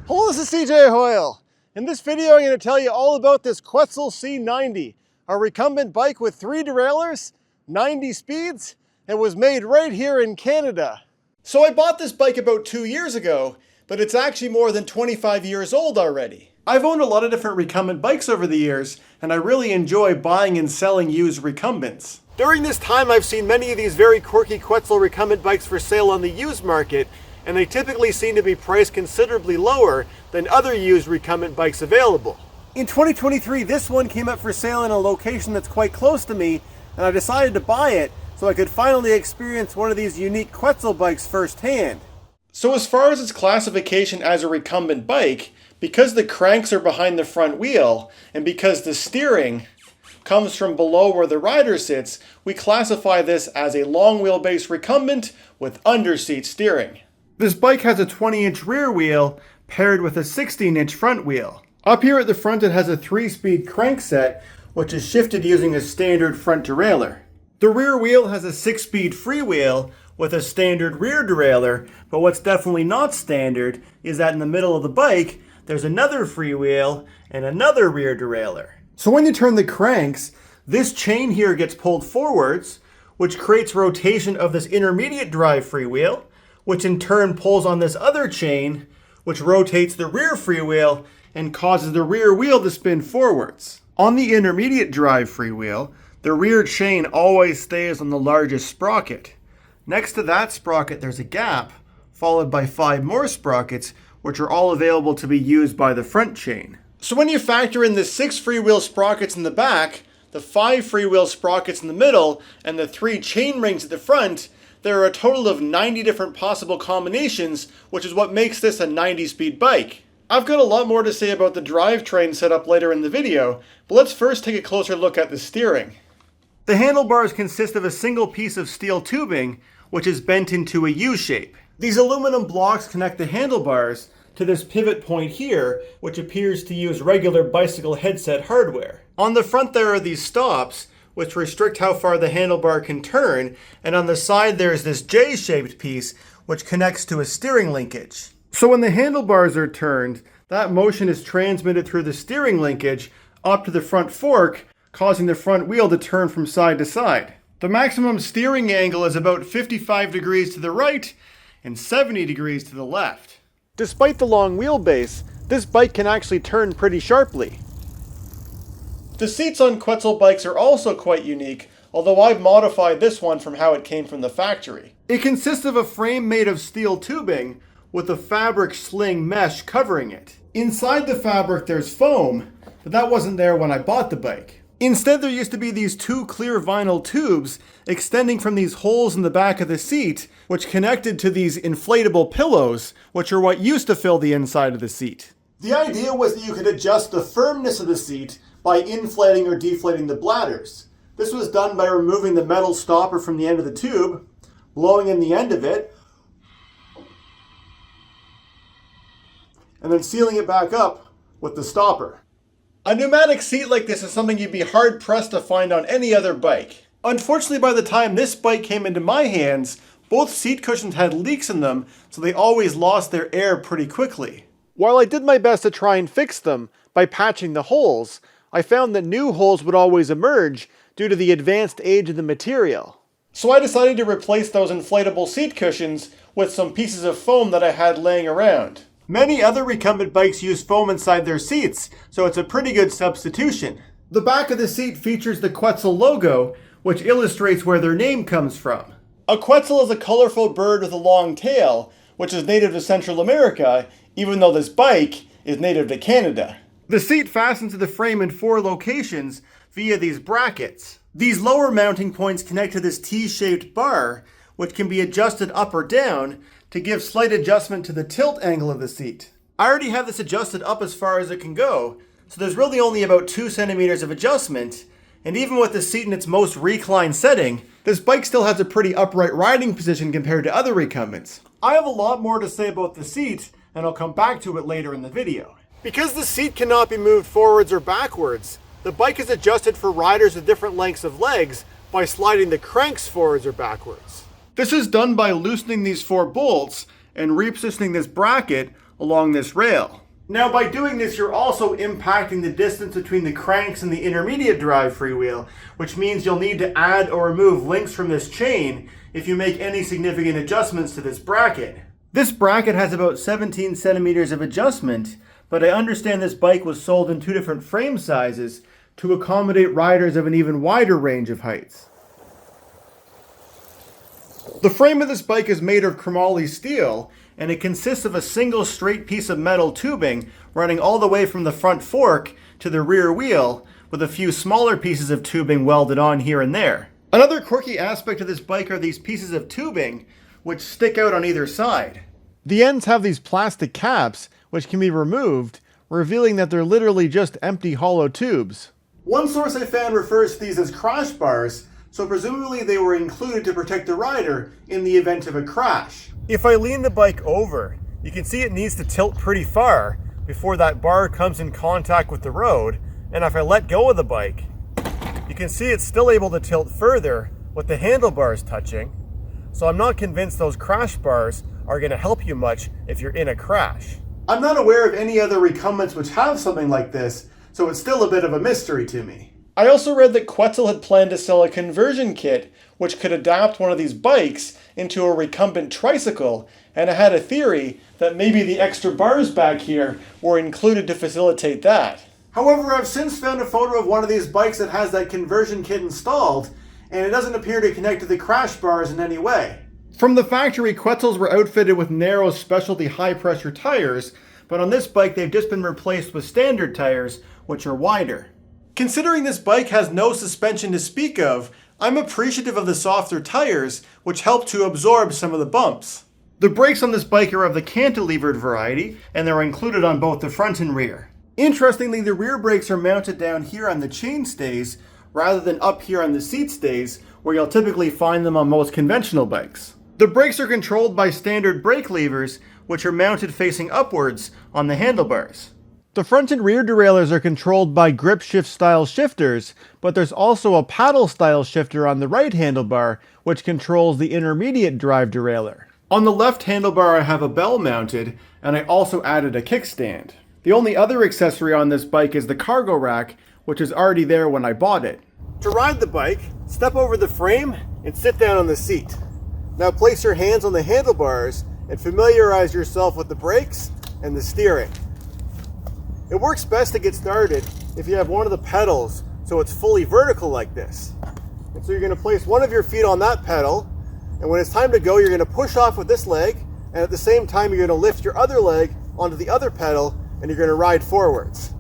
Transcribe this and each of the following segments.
Hello, this is cjhoyle. In this video, I'm going to tell you all about this Quetzal C90, a recumbent bike with 3 derailleurs, 90 speeds, and was made right here in Canada. So I bought this bike about 2 years ago, but it's actually more than 25 years old already. I've owned a lot of different recumbent bikes over the years, and I really enjoy buying and selling used recumbents. During this time, I've seen many of these very quirky Quetzal recumbent bikes for sale on the used market, and they typically seem to be priced considerably lower than other used recumbent bikes available. In 2023, this one came up for sale in a location that's quite close to me, and I decided to buy it so I could finally experience one of these unique Quetzal bikes firsthand. So as far as its classification as a recumbent bike, because the cranks are behind the front wheel, and because the steering comes from below where the rider sits, we classify this as a long wheelbase recumbent with underseat steering. This bike has a 20-inch rear wheel paired with a 16-inch front wheel. Up here at the front it has a 3-speed crankset, which is shifted using a standard front derailleur. The rear wheel has a 6-speed freewheel with a standard rear derailleur, but what's definitely not standard is that in the middle of the bike there's another freewheel and another rear derailleur. So when you turn the cranks, this chain here gets pulled forwards, which creates rotation of this intermediate drive freewheel, which in turn pulls on this other chain, which rotates the rear freewheel and causes the rear wheel to spin forwards. On the intermediate drive freewheel, the rear chain always stays on the largest sprocket. Next to that sprocket, there's a gap, followed by 5 more sprockets, which are all available to be used by the front chain. So when you factor in the 6 freewheel sprockets in the back, the 5 freewheel sprockets in the middle, and the 3 chain rings at the front, there are a total of 90 different possible combinations, which is what makes this a 90-speed bike. I've got a lot more to say about the drivetrain setup later in the video, but let's first take a closer look at the steering. The handlebars consist of a single piece of steel tubing, which is bent into a U shape. These aluminum blocks connect the handlebars to this pivot point here, which appears to use regular bicycle headset hardware. On the front there are these stops, which restrict how far the handlebar can turn, and on the side there is this J-shaped piece, which connects to a steering linkage. So when the handlebars are turned, that motion is transmitted through the steering linkage up to the front fork, causing the front wheel to turn from side to side. The maximum steering angle is about 55 degrees to the right and 70 degrees to the left. Despite the long wheelbase, this bike can actually turn pretty sharply. The seats on Quetzal bikes are also quite unique, although I've modified this one from how it came from the factory. It consists of a frame made of steel tubing with a fabric sling mesh covering it. Inside the fabric there's foam, but that wasn't there when I bought the bike. Instead, there used to be these 2 clear vinyl tubes extending from these holes in the back of the seat, which connected to these inflatable pillows, which are what used to fill the inside of the seat. The idea was that you could adjust the firmness of the seat by inflating or deflating the bladders. This was done by removing the metal stopper from the end of the tube, blowing in the end of it, and then sealing it back up with the stopper. A pneumatic seat like this is something you'd be hard-pressed to find on any other bike. Unfortunately, by the time this bike came into my hands, both seat cushions had leaks in them, so they always lost their air pretty quickly. While I did my best to try and fix them by patching the holes, I found that new holes would always emerge due to the advanced age of the material. So I decided to replace those inflatable seat cushions with some pieces of foam that I had laying around. Many other recumbent bikes use foam inside their seats, so it's a pretty good substitution. The back of the seat features the Quetzal logo, which illustrates where their name comes from. A Quetzal is a colorful bird with a long tail, which is native to Central America, even though this bike is native to Canada. The seat fastens to the frame in 4 locations via these brackets. These lower mounting points connect to this T-shaped bar, which can be adjusted up or down to give slight adjustment to the tilt angle of the seat. I already have this adjusted up as far as it can go, so there's really only about 2 centimeters of adjustment, and even with the seat in its most reclined setting, this bike still has a pretty upright riding position compared to other recumbents. I have a lot more to say about the seat, and I'll come back to it later in the video. Because the seat cannot be moved forwards or backwards, the bike is adjusted for riders with different lengths of legs by sliding the cranks forwards or backwards. This is done by loosening these 4 bolts and repositioning this bracket along this rail. Now by doing this, you're also impacting the distance between the cranks and the intermediate drive freewheel, which means you'll need to add or remove links from this chain if you make any significant adjustments to this bracket. This bracket has about 17 centimeters of adjustment, but I understand this bike was sold in 2 different frame sizes to accommodate riders of an even wider range of heights. The frame of this bike is made of chromoly steel, and it consists of a single straight piece of metal tubing running all the way from the front fork to the rear wheel, with a few smaller pieces of tubing welded on here and there. Another quirky aspect of this bike are these pieces of tubing which stick out on either side. The ends have these plastic caps which can be removed, revealing that they're literally just empty hollow tubes. One source I found refers to these as crash bars, so presumably they were included to protect the rider in the event of a crash. If I lean the bike over, you can see it needs to tilt pretty far before that bar comes in contact with the road, and if I let go of the bike, you can see it's still able to tilt further with the handlebars touching, so I'm not convinced those crash bars are going to help you much if you're in a crash. I'm not aware of any other recumbents which have something like this, so it's still a bit of a mystery to me. I also read that Quetzal had planned to sell a conversion kit which could adapt one of these bikes into a recumbent tricycle, and I had a theory that maybe the extra bars back here were included to facilitate that. However, I've since found a photo of one of these bikes that has that conversion kit installed, and it doesn't appear to connect to the crash bars in any way. From the factory, Quetzals were outfitted with narrow specialty high-pressure tires, but on this bike they've just been replaced with standard tires, which are wider. Considering this bike has no suspension to speak of, I'm appreciative of the softer tires, which help to absorb some of the bumps. The brakes on this bike are of the cantilevered variety, and they're included on both the front and rear. Interestingly, the rear brakes are mounted down here on the chain stays, rather than up here on the seat stays, where you'll typically find them on most conventional bikes. The brakes are controlled by standard brake levers, which are mounted facing upwards on the handlebars. The front and rear derailleurs are controlled by grip shift style shifters, but there's also a paddle style shifter on the right handlebar, which controls the intermediate drive derailleur. On the left handlebar I have a bell mounted, and I also added a kickstand. The only other accessory on this bike is the cargo rack, which is already there when I bought it. To ride the bike, step over the frame and sit down on the seat. Now place your hands on the handlebars and familiarize yourself with the brakes and the steering. It works best to get started if you have one of the pedals so it's fully vertical like this. And so you're going to place one of your feet on that pedal, and when it's time to go, you're going to push off with this leg, and at the same time you're going to lift your other leg onto the other pedal, and you're going to ride forwards.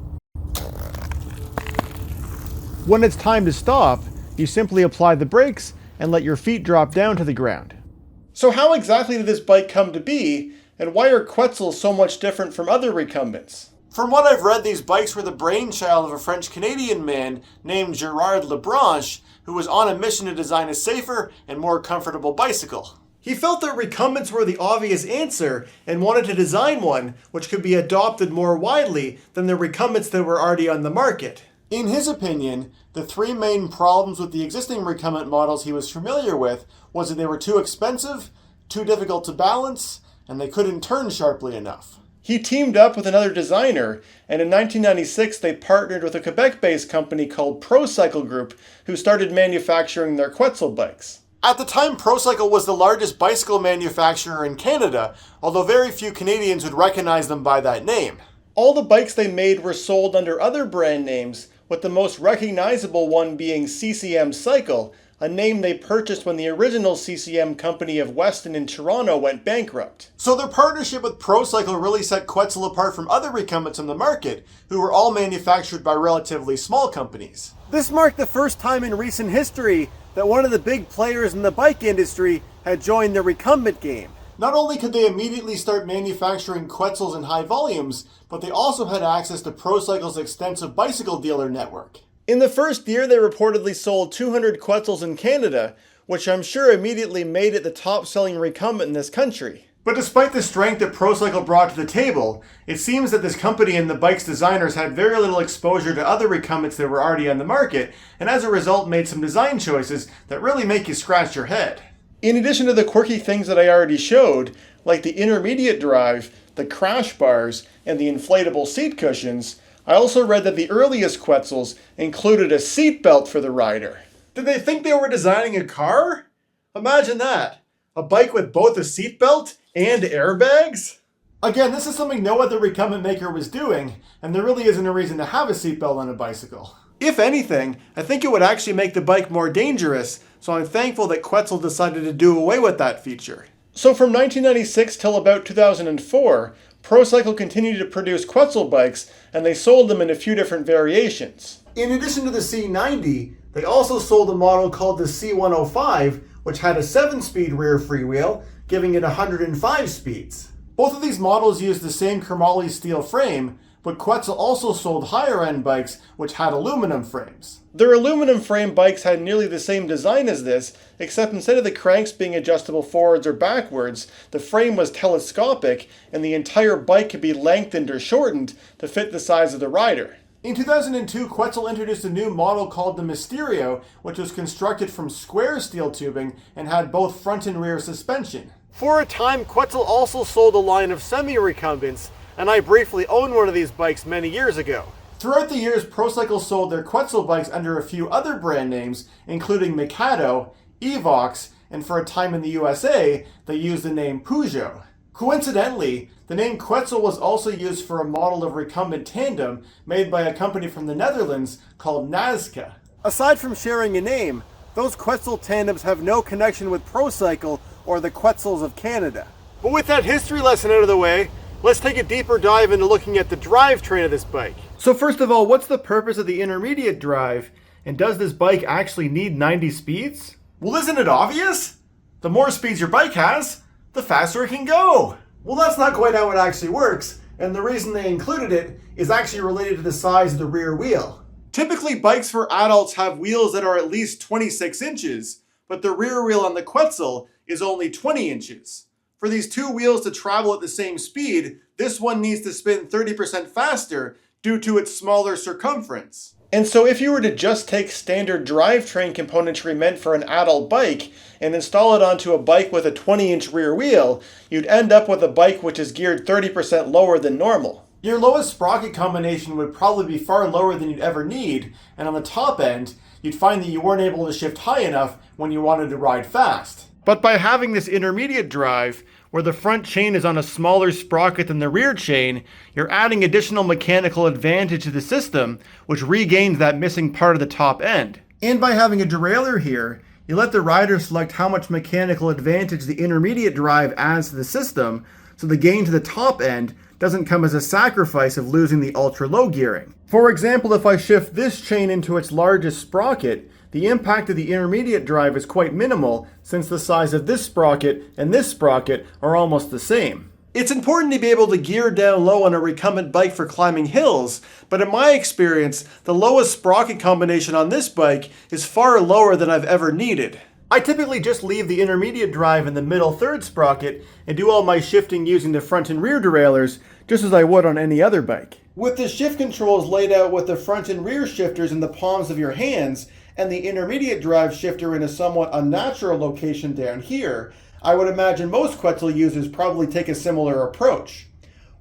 When it's time to stop, you simply apply the brakes and let your feet drop down to the ground. So how exactly did this bike come to be, and why are Quetzals so much different from other recumbents? From what I've read, these bikes were the brainchild of a French-Canadian man named Gerard Lebranche, who was on a mission to design a safer and more comfortable bicycle. He felt that recumbents were the obvious answer and wanted to design one which could be adopted more widely than the recumbents that were already on the market. In his opinion, the 3 main problems with the existing recumbent models he was familiar with was that they were too expensive, too difficult to balance, and they couldn't turn sharply enough. He teamed up with another designer, and in 1996 they partnered with a Quebec-based company called ProCycle Group, who started manufacturing their Quetzal bikes. At the time, ProCycle was the largest bicycle manufacturer in Canada, although very few Canadians would recognize them by that name. All the bikes they made were sold under other brand names, with the most recognizable one being CCM Cycle, a name they purchased when the original CCM company of Weston in Toronto went bankrupt. So their partnership with ProCycle really set Quetzal apart from other recumbents on the market, who were all manufactured by relatively small companies. This marked the first time in recent history that one of the big players in the bike industry had joined the recumbent game. Not only could they immediately start manufacturing Quetzals in high volumes, but they also had access to ProCycle's extensive bicycle dealer network. In the first year, they reportedly sold 200 Quetzals in Canada, which I'm sure immediately made it the top-selling recumbent in this country. But despite the strength that ProCycle brought to the table, it seems that this company and the bike's designers had very little exposure to other recumbents that were already on the market, and as a result made some design choices that really make you scratch your head. In addition to the quirky things that I already showed, like the intermediate drive, the crash bars, and the inflatable seat cushions, I also read that the earliest Quetzals included a seat belt for the rider. Did they think they were designing a car? Imagine that. A bike with both a seat belt and airbags? Again, this is something no other recumbent maker was doing, and there really isn't a reason to have a seatbelt on a bicycle. If anything, I think it would actually make the bike more dangerous, so I'm thankful that Quetzal decided to do away with that feature. So from 1996 till about 2004, ProCycle continued to produce Quetzal bikes, and they sold them in a few different variations. In addition to the C90, they also sold a model called the C105, which had a 7-speed rear freewheel, giving it 105 speeds. Both of these models used the same chromoly steel frame, but Quetzal also sold higher-end bikes which had aluminum frames. Their aluminum frame bikes had nearly the same design as this, except instead of the cranks being adjustable forwards or backwards, the frame was telescopic and the entire bike could be lengthened or shortened to fit the size of the rider. In 2002, Quetzal introduced a new model called the Mysterio, which was constructed from square steel tubing and had both front and rear suspension. For a time, Quetzal also sold a line of semi-recumbents, and I briefly owned one of these bikes many years ago. Throughout the years, ProCycle sold their Quetzal bikes under a few other brand names, including Mikado, Evox, and for a time in the USA, they used the name Peugeot. Coincidentally, the name Quetzal was also used for a model of recumbent tandem made by a company from the Netherlands called Nazca. Aside from sharing a name, those Quetzal tandems have no connection with ProCycle or the Quetzals of Canada. But with that history lesson out of the way, let's take a deeper dive into looking at the drivetrain of this bike. So first of all, what's the purpose of the intermediate drive? And does this bike actually need 90 speeds? Well, isn't it obvious? The more speeds your bike has, the faster it can go. Well, that's not quite how it actually works, and the reason they included it is actually related to the size of the rear wheel. Typically, bikes for adults have wheels that are at least 26 inches, but the rear wheel on the Quetzal is only 20 inches. For these two wheels to travel at the same speed, this one needs to spin 30% faster due to its smaller circumference. And so if you were to just take standard drivetrain componentry meant for an adult bike and install it onto a bike with a 20-inch rear wheel, you'd end up with a bike which is geared 30% lower than normal. Your lowest sprocket combination would probably be far lower than you'd ever need, and on the top end, you'd find that you weren't able to shift high enough when you wanted to ride fast. But by having this intermediate drive, where the front chain is on a smaller sprocket than the rear chain, you're adding additional mechanical advantage to the system, which regains that missing part of the top end. And by having a derailleur here, you let the rider select how much mechanical advantage the intermediate drive adds to the system, so the gain to the top end doesn't come as a sacrifice of losing the ultra-low gearing. For example, if I shift this chain into its largest sprocket, the impact of the intermediate drive is quite minimal, since the size of this sprocket and this sprocket are almost the same. It's important to be able to gear down low on a recumbent bike for climbing hills, but in my experience, the lowest sprocket combination on this bike is far lower than I've ever needed. I typically just leave the intermediate drive in the middle third sprocket and do all my shifting using the front and rear derailleurs, just as I would on any other bike. With the shift controls laid out with the front and rear shifters in the palms of your hands, and the intermediate drive shifter in a somewhat unnatural location down here, I would imagine most Quetzal users probably take a similar approach.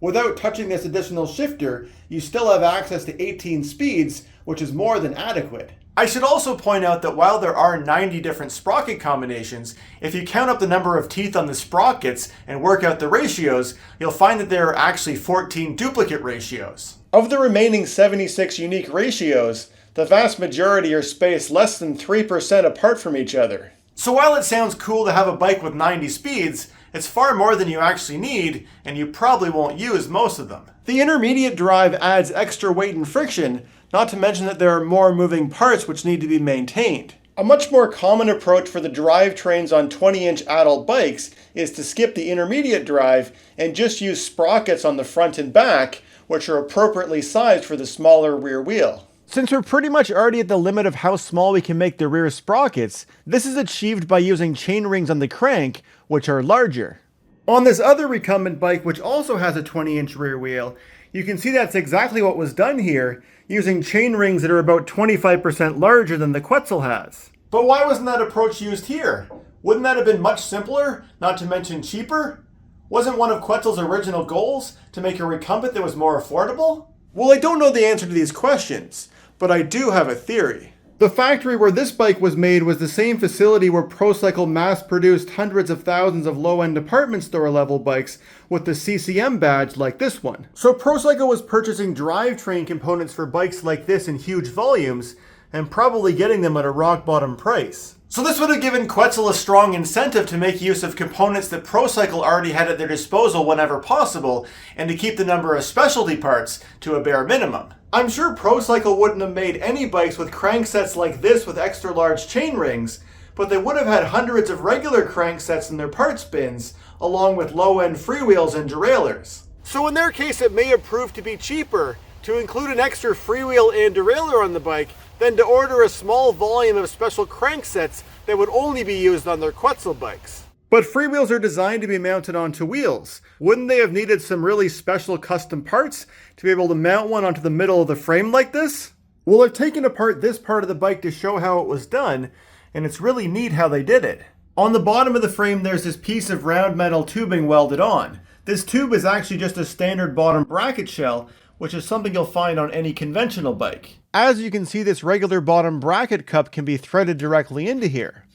Without touching this additional shifter, you still have access to 18 speeds, which is more than adequate. I should also point out that while there are 90 different sprocket combinations, if you count up the number of teeth on the sprockets and work out the ratios, you'll find that there are actually 14 duplicate ratios. Of the remaining 76 unique ratios, the vast majority are spaced less than 3% apart from each other. So while it sounds cool to have a bike with 90 speeds, it's far more than you actually need, and you probably won't use most of them. The intermediate drive adds extra weight and friction, not to mention that there are more moving parts which need to be maintained. A much more common approach for the drivetrains on 20-inch adult bikes is to skip the intermediate drive and just use sprockets on the front and back, which are appropriately sized for the smaller rear wheel. Since we're pretty much already at the limit of how small we can make the rear sprockets, this is achieved by using chain rings on the crank, which are larger. On this other recumbent bike, which also has a 20-inch rear wheel, you can see that's exactly what was done here, using chain rings that are about 25% larger than the Quetzal has. But why wasn't that approach used here? Wouldn't that have been much simpler, not to mention cheaper? Wasn't one of Quetzal's original goals to make a recumbent that was more affordable? Well, I don't know the answer to these questions, but I do have a theory. The factory where this bike was made was the same facility where ProCycle mass-produced hundreds of thousands of low-end department store level bikes with the CCM badge like this one. So ProCycle was purchasing drivetrain components for bikes like this in huge volumes and probably getting them at a rock-bottom price. So this would have given Quetzal a strong incentive to make use of components that ProCycle already had at their disposal whenever possible, and to keep the number of specialty parts to a bare minimum. I'm sure ProCycle wouldn't have made any bikes with cranksets like this with extra large chain rings, but they would have had hundreds of regular cranksets in their parts bins, along with low-end freewheels and derailleurs. So in their case, it may have proved to be cheaper to include an extra freewheel and derailleur on the bike than to order a small volume of special cranksets that would only be used on their Quetzal bikes. But freewheels are designed to be mounted onto wheels. Wouldn't they have needed some really special custom parts to be able to mount one onto the middle of the frame like this? Well, I've taken apart this part of the bike to show how it was done, and it's really neat how they did it. On the bottom of the frame, there's this piece of round metal tubing welded on. This tube is actually just a standard bottom bracket shell, which is something you'll find on any conventional bike. As you can see, this regular bottom bracket cup can be threaded directly into here.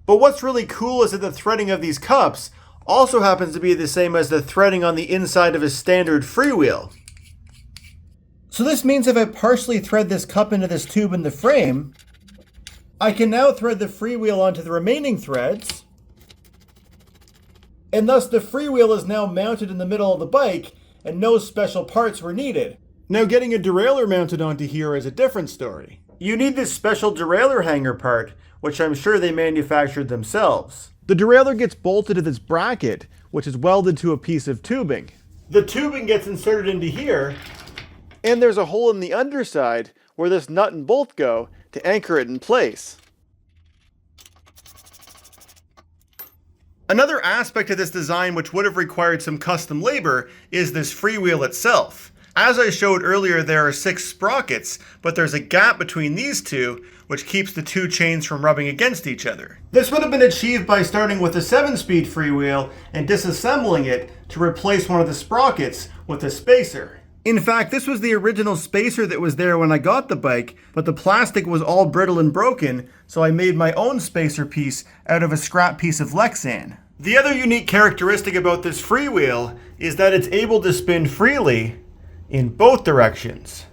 But what's really cool is that the threading of these cups also happens to be the same as the threading on the inside of a standard freewheel. So this means if I partially thread this cup into this tube in the frame, I can now thread the freewheel onto the remaining threads, and thus the freewheel is now mounted in the middle of the bike and no special parts were needed. Now getting a derailleur mounted onto here is a different story. You need this special derailleur hanger part, which I'm sure they manufactured themselves. The derailleur gets bolted to this bracket, which is welded to a piece of tubing. The tubing gets inserted into here, and there's a hole in the underside where this nut and bolt go to anchor it in place. Another aspect of this design which would have required some custom labor is this freewheel itself. As I showed earlier, there are 6 sprockets, but there's a gap between these two, which keeps the two chains from rubbing against each other. This would have been achieved by starting with a 7-speed freewheel and disassembling it to replace one of the sprockets with a spacer. In fact, this was the original spacer that was there when I got the bike, but the plastic was all brittle and broken, so I made my own spacer piece out of a scrap piece of Lexan. The other unique characteristic about this freewheel is that it's able to spin freely in both directions.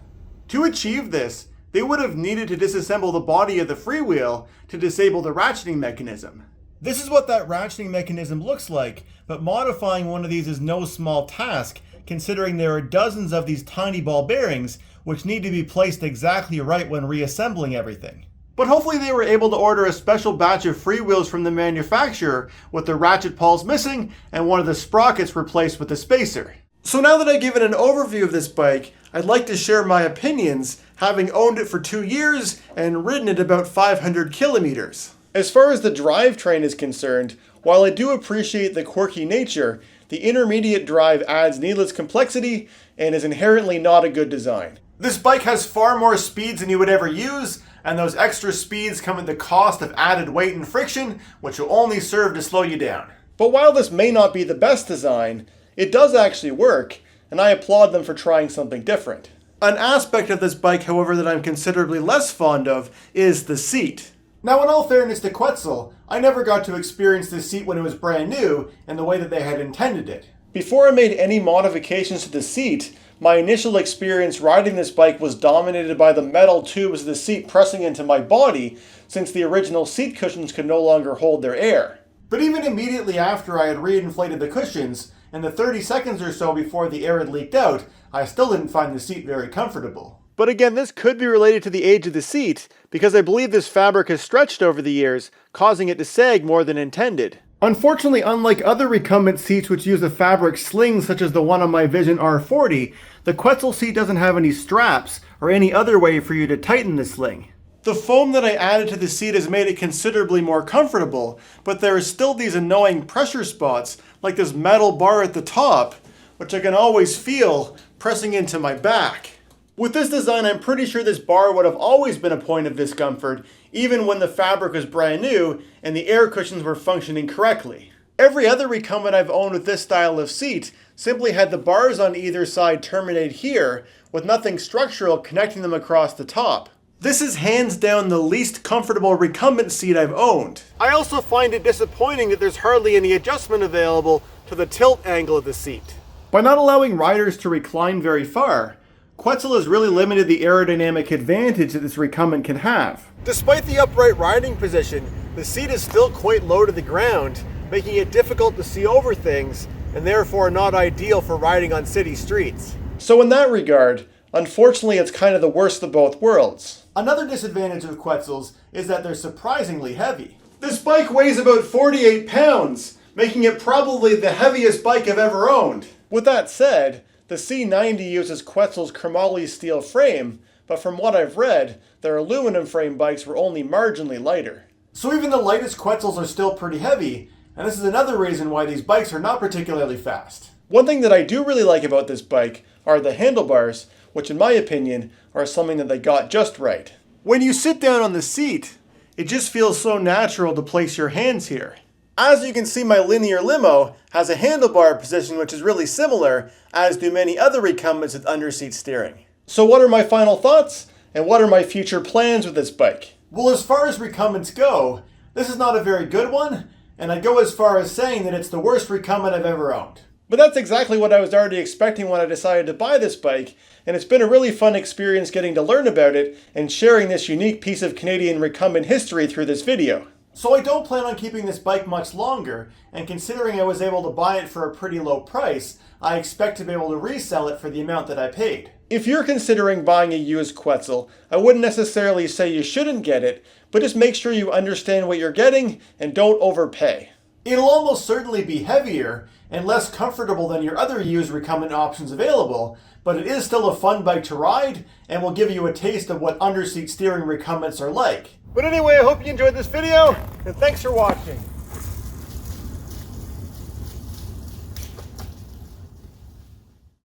To achieve this, they would have needed to disassemble the body of the freewheel to disable the ratcheting mechanism. This is what that ratcheting mechanism looks like, but modifying one of these is no small task, considering there are dozens of these tiny ball bearings which need to be placed exactly right when reassembling everything. But hopefully they were able to order a special batch of freewheels from the manufacturer with the ratchet pawls missing and one of the sprockets replaced with a spacer. So now that I've given an overview of this bike, I'd like to share my opinions, having owned it for 2 years and ridden it about 500 kilometers. As far as the drivetrain is concerned, while I do appreciate the quirky nature, the intermediate drive adds needless complexity and is inherently not a good design. This bike has far more speeds than you would ever use, and those extra speeds come at the cost of added weight and friction, which will only serve to slow you down. But while this may not be the best design, it does actually work, and I applaud them for trying something different. An aspect of this bike, however, that I'm considerably less fond of is the seat. Now, in all fairness to Quetzal, I never got to experience this seat when it was brand new in the way that they had intended it. Before I made any modifications to the seat, my initial experience riding this bike was dominated by the metal tubes of the seat pressing into my body, since the original seat cushions could no longer hold their air. But even immediately after I had reinflated the cushions, in the 30 seconds or so before the air had leaked out, I still didn't find the seat very comfortable. But again, this could be related to the age of the seat, because I believe this fabric has stretched over the years, causing it to sag more than intended. Unfortunately, unlike other recumbent seats which use a fabric sling such as the one on my Vision R40, the Quetzal seat doesn't have any straps or any other way for you to tighten the sling. The foam that I added to the seat has made it considerably more comfortable, but there are still these annoying pressure spots, like this metal bar at the top, which I can always feel pressing into my back. With this design, I'm pretty sure this bar would have always been a point of discomfort, even when the fabric was brand new and the air cushions were functioning correctly. Every other recumbent I've owned with this style of seat simply had the bars on either side terminate here, with nothing structural connecting them across the top. This is hands down the least comfortable recumbent seat I've owned. I also find it disappointing that there's hardly any adjustment available to the tilt angle of the seat. By not allowing riders to recline very far, Quetzal has really limited the aerodynamic advantage that this recumbent can have. Despite the upright riding position, the seat is still quite low to the ground, making it difficult to see over things and therefore not ideal for riding on city streets. So in that regard, unfortunately it's kind of the worst of both worlds. Another disadvantage of Quetzals is that they're surprisingly heavy. This bike weighs about 48 pounds, making it probably the heaviest bike I've ever owned. With that said, the C90 uses Quetzal's chromoly steel frame, but from what I've read, their aluminum frame bikes were only marginally lighter. So even the lightest Quetzals are still pretty heavy, and this is another reason why these bikes are not particularly fast. One thing that I do really like about this bike are the handlebars, which in my opinion are something that they got just right. When you sit down on the seat, it just feels so natural to place your hands here. As you can see, my linear limo has a handlebar position which is really similar, as do many other recumbents with underseat steering. So what are my final thoughts, and what are my future plans with this bike? Well, as far as recumbents go, this is not a very good one, and I'd go as far as saying that it's the worst recumbent I've ever owned. But that's exactly what I was already expecting when I decided to buy this bike, and it's been a really fun experience getting to learn about it and sharing this unique piece of Canadian recumbent history through this video. So I don't plan on keeping this bike much longer, and considering I was able to buy it for a pretty low price, I expect to be able to resell it for the amount that I paid. If you're considering buying a used Quetzal, I wouldn't necessarily say you shouldn't get it, but just make sure you understand what you're getting and don't overpay. It'll almost certainly be heavier and less comfortable than your other used recumbent options available, but it is still a fun bike to ride and will give you a taste of what underseat steering recumbents are like. But anyway, I hope you enjoyed this video, and thanks for watching.